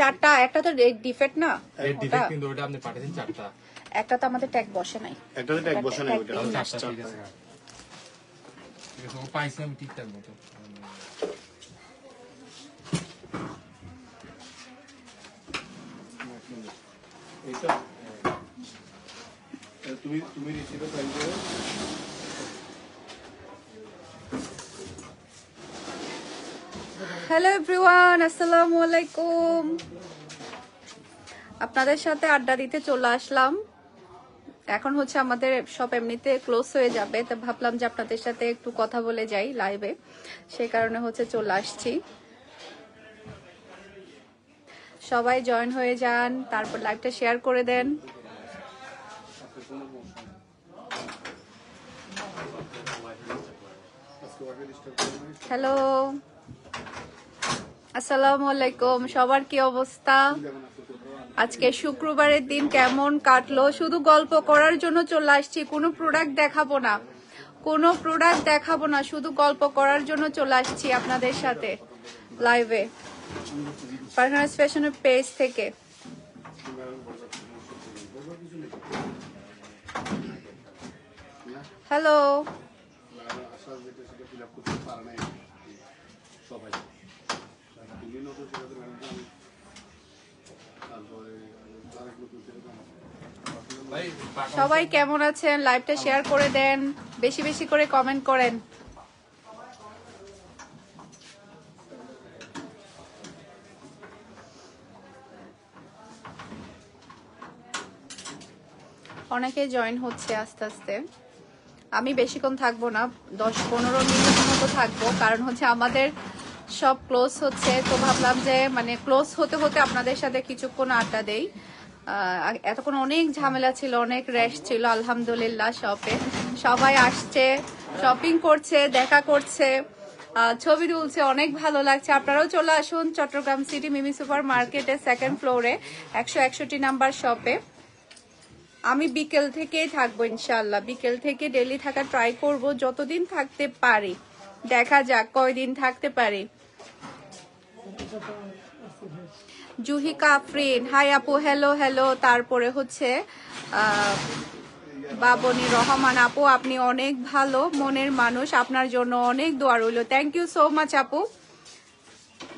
চারটা, একটা তো ডিফেক্ট না, একটা তো আমাদের ট্যাগ বসে নাই, হ্যালো এভরিওয়ান, আসসালামু আলাইকুম। আপনাদের সাথে আড্ডা দিতে চলে আসলাম। এখন হচ্ছে আমাদের সব এমনিতে ক্লোজ হয়ে যাবে, তো ভাবলাম যে আপনাদের সাথে একটু কথা বলে যাই লাইভে, সেই কারণে হচ্ছে চলে আসছি। সবাই জয়েন হয়ে যান, তারপর লাইভটা শেয়ার করে দেন। হ্যালো, আসসালামু আলাইকুম। সবার কি অবস্থা? আজকে শুক্রবারের দিন কেমন কাটলো? শুধু গল্প করার জন্য চলে আসছি, কোনো প্রোডাক্ট দেখাবো না, কোনো প্রোডাক্ট দেখাবো না, শুধু গল্প করার জন্য চলে আসছি আপনাদের সাথে লাইভে, ফারহানাস ফ্যাশনের পেজ থেকে। হ্যালো, সবাই কেমন আছেন? লাইভটা শেয়ার করে দেন, বেশি বেশি করে কমেন্ট করেন। অনেকে জয়েন হচ্ছে আস্তে আস্তে। আমি বেশিক্ষণ থাকবো না, 10-15 মিনিট মতো থাকবো, কারণ হচ্ছে আমাদের সব ক্লোজ হচ্ছে, তো ভাবলাম যে মানে ক্লোজ হতে হতে আপনাদের সাথে কিছুক্ষণ আড্ডা দেই। এতক্ষণ অনেক ঝামেলা ছিল, অনেক র্যাশ ছিল, আলহামদুলিল্লাহ শপে সবাই আসছে, শপিং করছে, দেখা করছে, ছবি তুলছে, অনেক ভালো লাগছে। আপনারাও চলে আসুন চট্টগ্রাম সিটি মিমি সুপার মার্কেটের 2nd ফ্লোরে 161 নাম্বার শপে। আমি বিকেল থেকেই থাকবো ইনশাল্লাহ, বিকেল থেকে ডেলি থাকা ট্রাই করব, যতদিন থাকতে পারি, দেখা যাক কয়দিন থাকতে পারি। জুহিকা আফরিন, হাই আপু, হ্যালো হ্যালো। তারপরে হচ্ছে বাবনী রহমান আপু, আপনি অনেক ভালো মনের মানুষ, আপনার জন্য অনেক দোয়া রইল। থ্যাংক ইউ সো মাচ আপু।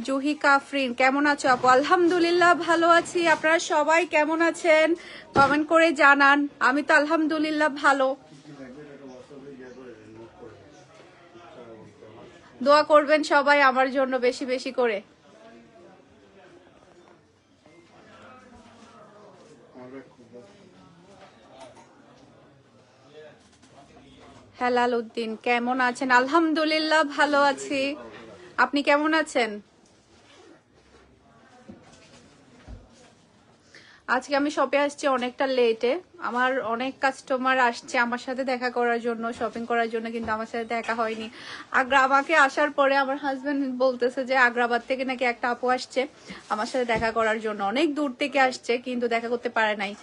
জুহিকা আফরিন, কেমন আছো আপু? আলহামদুলিল্লাহ ভালো আছি। আপনারা সবাই কেমন আছেন কমেন্ট করে জানান। আমি তো আলহামদুলিল্লাহ ভালো। দোয়া করবেন সবাই আমার জন্য বেশি বেশি করে। হেলাল উদ্দিন, কেমন আছেন? আলহামদুলিল্লাহ ভালো আছি, আপনি কেমন আছেন? আজকে আমি শপে আসছি অনেকটা লেটে, আমার অনেক কাস্টমার আসছে আমার সাথে দেখা করার জন্য, শপিং করার জন্য, কিন্তু আমার সাথে দেখা হয়নি। আমাকে আসার পরে আমার হাজবেন্ড বলতেছে যে আগ্রাবাদ থেকে নাকি একটা আপু আসছে আমার সাথে দেখা করার জন্য, অনেক দূর থেকে আসছে কিন্তু দেখা করতে পারে নাই।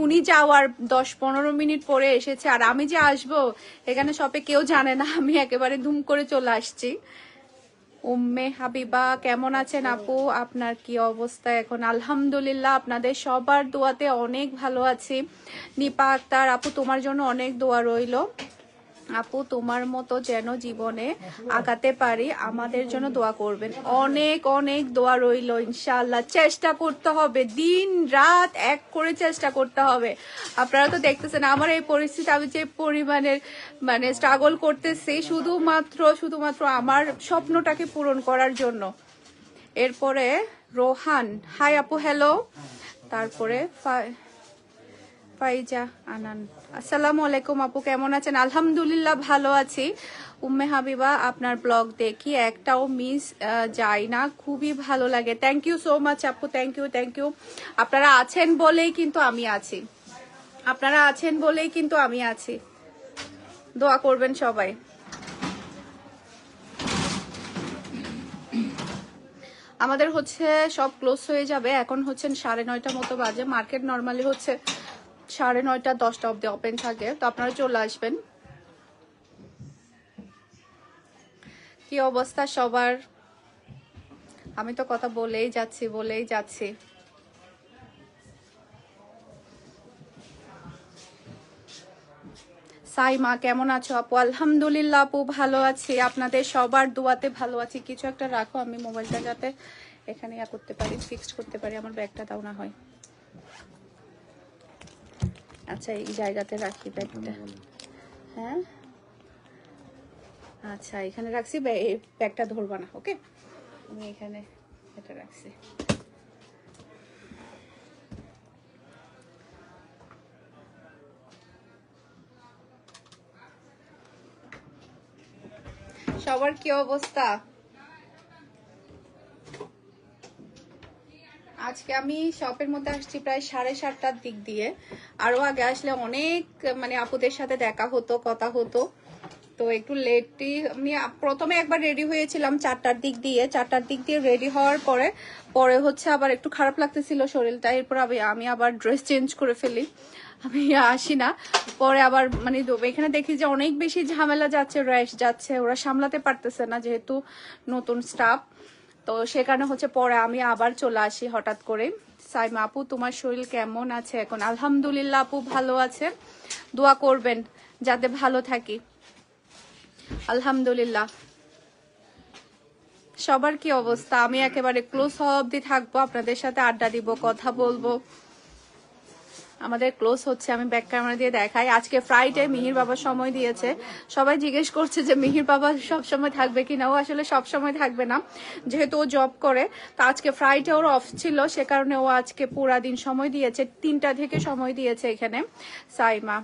উনি যাওয়ার 10-15 মিনিট পরে এসেছে, আর আমি যে আসবো এখানে শপে কেউ জানে না, আমি একেবারে ধুম করে চলে আসছি। উম্মে হাবিবা, কেমন আছেন আপু? আপনার কি অবস্থা এখন? আলহামদুলিল্লাহ আপনাদের সবার দোয়াতে অনেক ভালো আছি। নিপা আক্তার আপু, তোমার জন্য অনেক দোয়া রইল আপু, তোমার মতো যেন জীবনে আগাতে পারি, আমাদের জন্য দোয়া করবেন। অনেক অনেক দোয়া রইল, ইনশাআল্লাহ চেষ্টা করতে হবে, দিন রাত এক করে চেষ্টা করতে হবে। আপনারা তো দেখতেছেন আমার এই পরিস্থিতি, আমি যে পরিমাণের মানে স্ট্রাগল করতেছি শুধুমাত্র আমার স্বপ্নটাকে পূরণ করার জন্য। এরপরে রোহান, হাই আপু, হ্যালো। তারপরে ফাইজা আনান, আসসালামু আলাইকুম আপু, কেমন আছেন? আলহামদুলিল্লাহ ভালো আছি। উম্মে হাবিবা, আপনার ব্লগ দেখি, একটাও মিস যায় না, খুবই ভালো লাগে। থ্যাংক ইউ সো মাচ আপু, থ্যাংক ইউ। আপনারা আছেন বলেই কিন্তু আমি আছি, আপনারা আছেন বলেই কিন্তু আমি আছি। দোয়া করবেন সবাই। আমাদের হচ্ছে সব ক্লোজ হয়ে যাবে, এখন হচ্ছে 9:30 মতো বাজে। মার্কেট নর্মালি হচ্ছে 9:30, 10টা অব্দি ওপেন থাকে, তো আপনারা চলে আসবেন। কি অবস্থা সবার? আমি তো কথা বলেই যাচ্ছি। সাইমা কেমন আছো আপু? আলহামদুলিল্লাহ আপু ভালো আছি, আপনাদের সবার দোয়াতে ভালো আছি। কিছু একটা রাখো, আমি মোবাইলটা যাতে এখানে করতে পারি, ফিক্সড করতে পারি। আমার ব্যাগটা দাও না হয়। আচ্ছা এই জায়গাতে রাখি ব্যাগটা। হ্যাঁ আচ্ছা এখানে রাখছি, ব্যাগটা ধরবা না। ওকে আমি এখানে এটা রাখছি। সবার কি অবস্থা? আজকে আমি শপের মধ্যে আসছি প্রায় 7:30টার দিক দিয়ে। আরো আগে আসলে অনেক মানে আপুদের সাথে দেখা হতো, কথা হতো। তো একটু লেটই আমি প্রথমে একবার রেডি হয়েছিলাম 4টার দিক দিয়ে রেডি হওয়ার পরে হচ্ছে আবার একটু খারাপ লাগতেছিল শরীরটা। এরপর আমি আবার ড্রেস চেঞ্জ করে ফেলি, আমি আসি না। পরে আবার মানে এখানে দেখি যে অনেক বেশি ঝামেলা যাচ্ছে, র্যাশ যাচ্ছে, ওরা সামলাতে পারতেছে না যেহেতু নতুন স্টাফ। তো সে কারণে হচ্ছে পরে আমি আবার চলে আসি হঠাৎ করে। সাইমা আপু তোমার শরীর কেমন আছে এখন? আলহামদুলিল্লাহ আপু ভালো আছে, দোয়া করবেন যাতে ভালো থাকি। আলহামদুলিল্লাহ। সবার কি অবস্থা? আমি একেবারে ক্লোজ অবধি থাকবো, আপনাদের সাথে আড্ডা দিব, কথা বলবো। আমাদের ক্লোজ হচ্ছে, আমি ব্যাক ক্যামেরা দিয়ে দেখাই। আজকে ফ্রাইডে, মিহির বাবা সময় দিয়েছে। সবাই জিজ্ঞেস করছে যে মিহির বাবা সব সময় থাকবে কিনা। ও আসলে সব সময় থাকবে না, যেহেতু ও জব করে। তো আজকে ফ্রাইডে ওর অফ ছিল, সে কারণে ও আজকে পুরা দিন সময় দিয়েছে, 3টা থেকে সময় দিয়েছে এখানে। সাইমা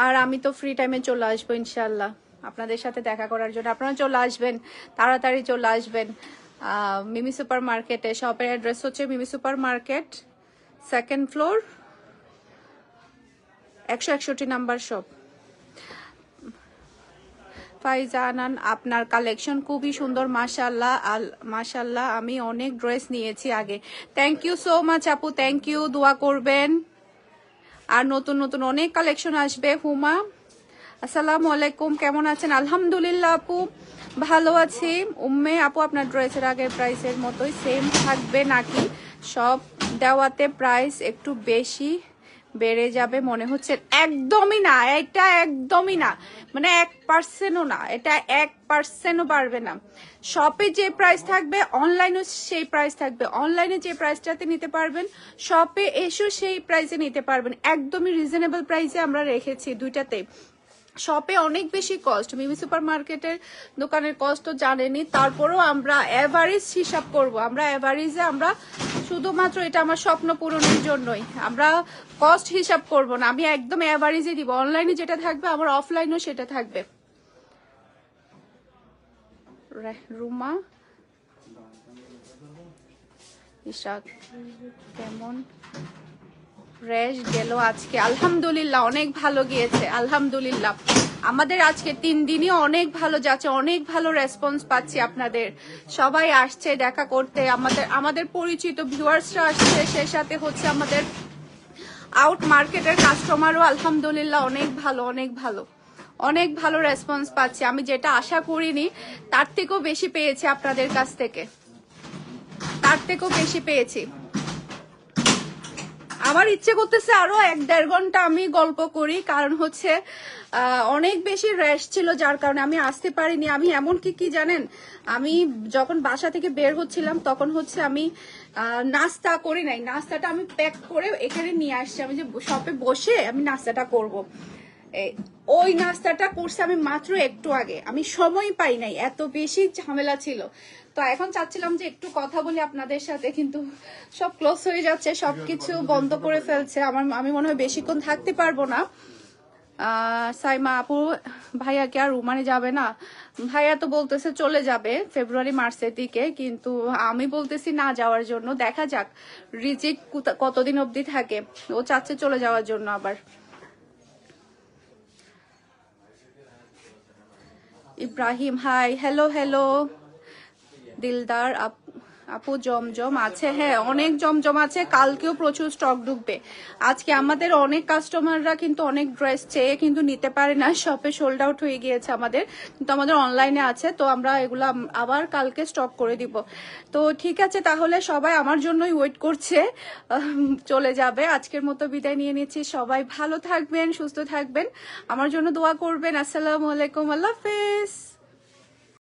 আর আমি তো ফ্রি টাইমে চলে আসবো ইনশাল্লাহ আপনাদের সাথে দেখা করার জন্য। আপনারা চলে আসবেন, তাড়াতাড়ি চলে আসবেন মিমি সুপার মার্কেটে। শপের অ্যাড্রেস হচ্ছে Mimi super market, 2nd floor, 161 number shop. ফাইজানান আপনার কালেকশন খুবই সুন্দর, মাশাল্লাহ। মাশাল্লাহ আমি অনেক ড্রেস নিয়েছি আগে। থ্যাংক ইউ সো মাচ আপু, থ্যাংক ইউ, দোয়া করবেন। আর নতুন নতুন অনেক কালেকশন আসবে। হুমা আসসালামু আলাইকুম, কেমন আছেন? আলহামদুলিল্লাহ আপু ভালো আছি। উম্মে আপু আপনার ড্রেসের আগের প্রাইসের মতোই সেম থাকবে নাকি সব দেওয়াতে প্রাইস একটু বেশি বেড়ে যাবে মনে হচ্ছে? একদমই না, এটা একদমই না, মানে 1%ও না, এটা 1%ও বাড়বে না। শপে যে প্রাইস থাকবে অনলাইনে সেই প্রাইস থাকবে। অনলাইনে যে প্রাইসটাতে নিতে পারবেন শপে এসেও সেই প্রাইসে নিতে পারবেন। একদমই রিজনেবল প্রাইসে আমরা রেখেছি দুইটাতে। শপে অনেক বেশি কস্ট, মিমি সুপার মার্কেটের দোকানের কস্ট তো জানেনি, তারপরেও আমরা এভারেজ হিসাব করব। আমরা এভারেজে আমরা শুধুমাত্র, এটা আমার স্বপ্ন পূরণের জন্যই, আমরা কস্ট হিসাব করব না, আমি একদম এভারেজে দিব। অনলাইনে যেটা থাকবে আমার অফলাইনেও সেটা থাকবে। রুমা ইশাক কেমন র্যাশ গেল আজকে? আলহামদুলিল্লাহ অনেক ভালো গিয়েছে, আলহামদুলিল্লাহ। আমাদের আজকে 3 দিনই অনেক ভালো যাচ্ছে, অনেক ভালো রেসপন্স পাচ্ছি আপনাদের। সবাই আসছে দেখা করতে, আমাদের পরিচিত ভিউয়ার্সরা আসছে, সেই সাথে হচ্ছে আমাদের আউট মার্কেটের কাস্টমারও আলহামদুলিল্লাহ অনেক ভালো, অনেক ভালো, অনেক ভালো রেসপন্স পাচ্ছি। আমি যেটা আশা করিনি তার থেকেও বেশি পেয়েছি আপনাদের কাছ থেকে, তার থেকেও বেশি পেয়েছি। আমার ইচ্ছে করতেছে আরো 1-1.5 ঘন্টা আমি গল্প করি, কারণ হচ্ছে অনেক বেশি র্যাশ ছিল যার কারণে আমি আসতে পারিনি। আমি এমনকি কি জানেন, আমি যখন বাসা থেকে বের হচ্ছিলাম তখন হচ্ছে আমি নাস্তা করি নাই, নাস্তাটা আমি প্যাক করে এখানে নিয়ে আসছি। আমি যে শপে বসে আমি নাস্তাটা করব, ওই নাস্তাটা করছে আমি মাত্র একটু আগে, আমি সময় পাই নাই, এত বেশি ঝামেলা ছিল। তো এখন চাচ্ছিলাম যে একটু কথা বলি আপনাদের সাথে, কিন্তু সব ক্লোজ হয়ে যাচ্ছে, সবকিছু বন্ধ করে ফেলছে। আমি মনে হয় বেশিক্ষণ থাকতে পারবো না। সাইমা আপু ভাইয়া কি আর রুমানে যাবে না? ভাইয়া তো বলতেছে চলে যাবে ফেব্রুয়ারি মার্চের দিকে, কিন্তু আমি বলতেছি না যাওয়ার জন্য। দেখা যাক রিজিক কতদিন অবধি থাকে, ও চাচ্ছে চলে যাওয়ার জন্য আবার। Ibrahim hi, hello hello. Dildar আপু জমজম আছে, হ্যাঁ অনেক জমজম আছে, কালকেও প্রচুর স্টক ঢুকবে। আজকে আমাদের অনেক কাস্টমাররা কিন্তু অনেক ড্রেস চেয়ে কিন্তু নিতে পারে না, শপে সোল্ড আউট হয়ে গিয়েছে আমাদের, কিন্তু আমাদের অনলাইনে আছে, তো আমরা এগুলো আবার কালকে স্টক করে দিব। তো ঠিক আছে, তাহলে সবাই আমার জন্যই ওয়েট করছে, চলে যাবে। আজকের মতো বিদায় নিয়ে নিচ্ছি, সবাই ভালো থাকবেন, সুস্থ থাকবেন, আমার জন্য দোয়া করবেন। আসসালামু আলাইকুম, আল্লাহ হাফেজ।